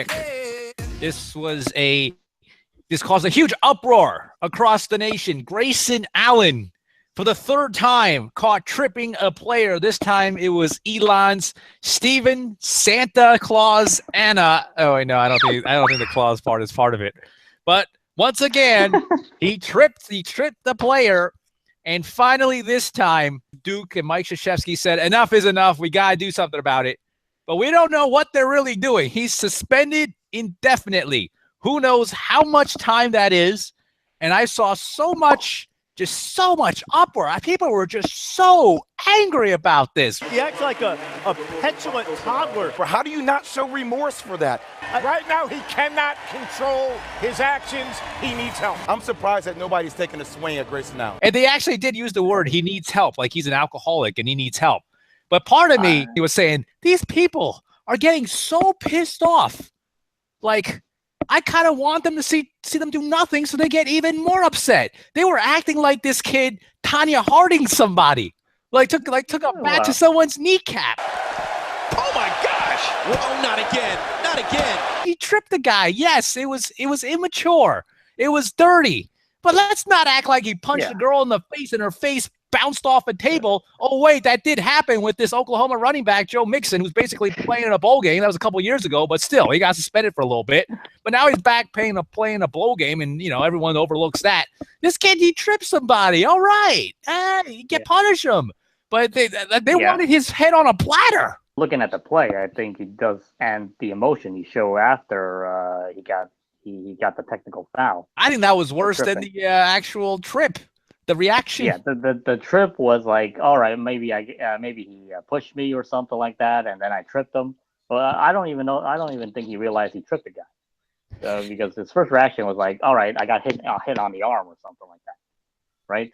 pick. This caused a huge uproar across the nation. Grayson Allen, for the third time, caught tripping a player. This time it was Elon's Steven Santa Claus Anna. Oh no, I don't think the Claus part is part of it. But once again, he tripped the player. And finally, this time, Duke and Mike Krzyzewski said, enough is enough. We got to do something about it. But we don't know what they're really doing. He's suspended indefinitely. Who knows how much time that is? And I saw so much uproar. People were just so angry about this. He acts like a petulant toddler. How do you not show remorse for that? Right now, he cannot control his actions. He needs help. I'm surprised that nobody's taking a swing at Grayson now. And they actually did use the word he needs help, like he's an alcoholic and he needs help. But part of me was saying, these people are getting so pissed off. Like, I kind of want them to see them do nothing so they get even more upset. They were acting like this kid, Tanya Harding somebody. Like took a bat to someone's kneecap. Oh my gosh! Whoa, not again. Not again. He tripped the guy. Yes, it was immature. It was dirty. But let's not act like he punched a girl in the face and her face bounced off a table. Oh, wait, that did happen with this Oklahoma running back, Joe Mixon, who's basically playing in a bowl game. That was a couple years ago, but still, he got suspended for a little bit. But now he's back playing a bowl game, and, everyone overlooks that. This kid, he tripped somebody. All right. You can punish him. But they wanted his head on a platter. Looking at the play, I think he does, and the emotion he showed after he got the technical foul. I think that was worse than the actual trip. The reaction. Yeah, the trip was like, all right, maybe he pushed me or something like that, and then I tripped him. Well, I don't even think he realized he tripped the guy, because his first reaction was like, all right, I got hit on the arm or something like that, right?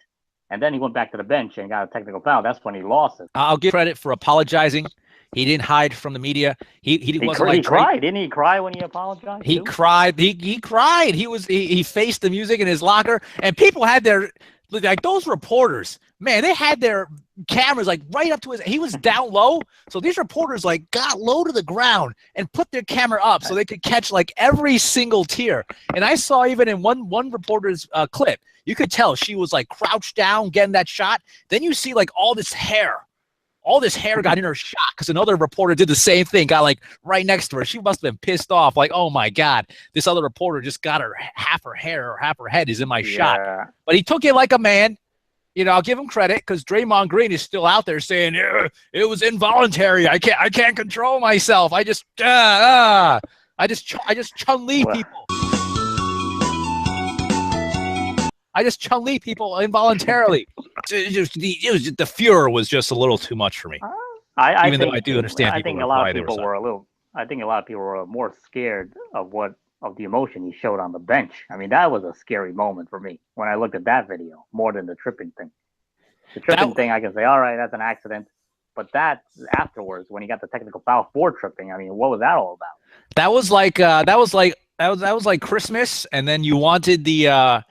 And then he went back to the bench and got a technical foul. That's when he lost it. I'll give credit for apologizing. He didn't hide from the media. He cried. Didn't he cry when he apologized? He cried. He cried. He faced the music in his locker, and people had their. Like those reporters, man, they had their cameras like right up to he was down low. So these reporters like got low to the ground and put their camera up so they could catch like every single tear. And I saw even in one reporter's clip, you could tell she was like crouched down getting that shot. Then you see like all this hair got in her shot because another reporter did the same thing, got like right next to her. She must have been pissed off, like, oh my God, this other reporter just got half her hair or half her head is in my shot. But he took it like a man. I'll give him credit because Draymond Green is still out there saying it was involuntary. I can't control myself. I just Chun-Li people. I just Chun-Li people involuntarily. The furor was just a little too much for me. Even though I do understand. I think a lot of people were more scared of the emotion he showed on the bench. I mean, that was a scary moment for me when I looked at that video more than the tripping thing. The tripping thing, I can say, all right, that's an accident. But that afterwards, when he got the technical foul for tripping, I mean, what was that all about? That was like Christmas, and then you wanted the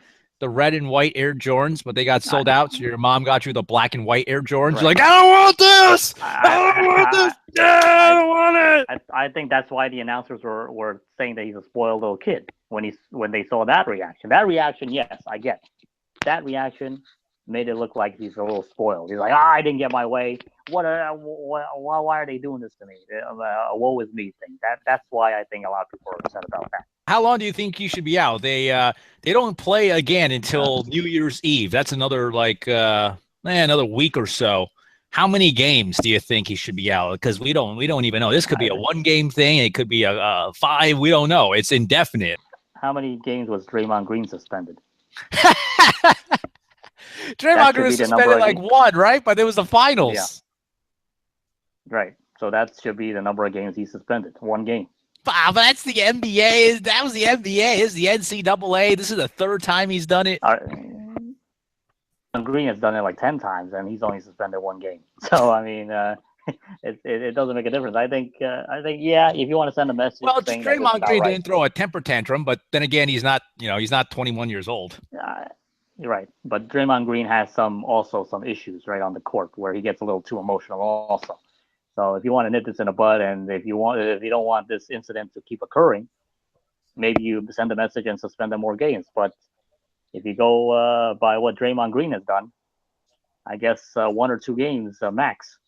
red and white Air Jordans, but they got sold out. So your mom got you the black and white Air Jordans. Right. You're like, I don't want this. I don't want this. I don't want it. I think that's why the announcers were saying that he's a spoiled little kid when they saw that reaction. That reaction, yes, I get. That reaction made it look like he's a little spoiled. He's like, I didn't get my way. Why are they doing this to me? A woe is me thing. That's why I think a lot of people are upset about that. How long do you think he should be out? They don't play again until New Year's Eve. That's another another week or so. How many games do you think he should be out? Because we don't even know. This could be a 1-game thing. It could be a 5. We don't know. It's indefinite. How many games was Draymond Green suspended? Draymond Green was suspended like 1, right? But it was the finals. Yeah. Right. So that should be the number of games he suspended. 1 game. But that's the NBA. That was the NBA. This is the NCAA. This is the 3rd time he's done it. Green has done it like 10 times, and he's only suspended 1 game. So I mean, it doesn't make a difference. I think if you want to send a message. Well, Draymond Green didn't throw a temper tantrum, but then again, he's not 21 years old. You're right, but Draymond Green has some issues right on the court where he gets a little too emotional also. So if you want to nip this in the bud, and if you don't want this incident to keep occurring, maybe you send a message and suspend them more games. But if you go by what Draymond Green has done, I guess 1 or 2 games max.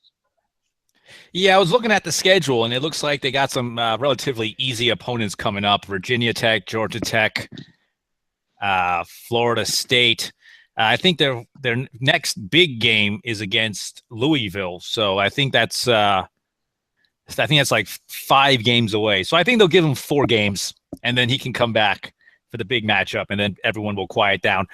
Yeah, I was looking at the schedule, and it looks like they got some relatively easy opponents coming up: Virginia Tech, Georgia Tech, Florida State. I think their next big game is against Louisville, so I think that's like 5 games away. So I think they'll give him 4 games, and then he can come back for the big matchup, and then everyone will quiet down.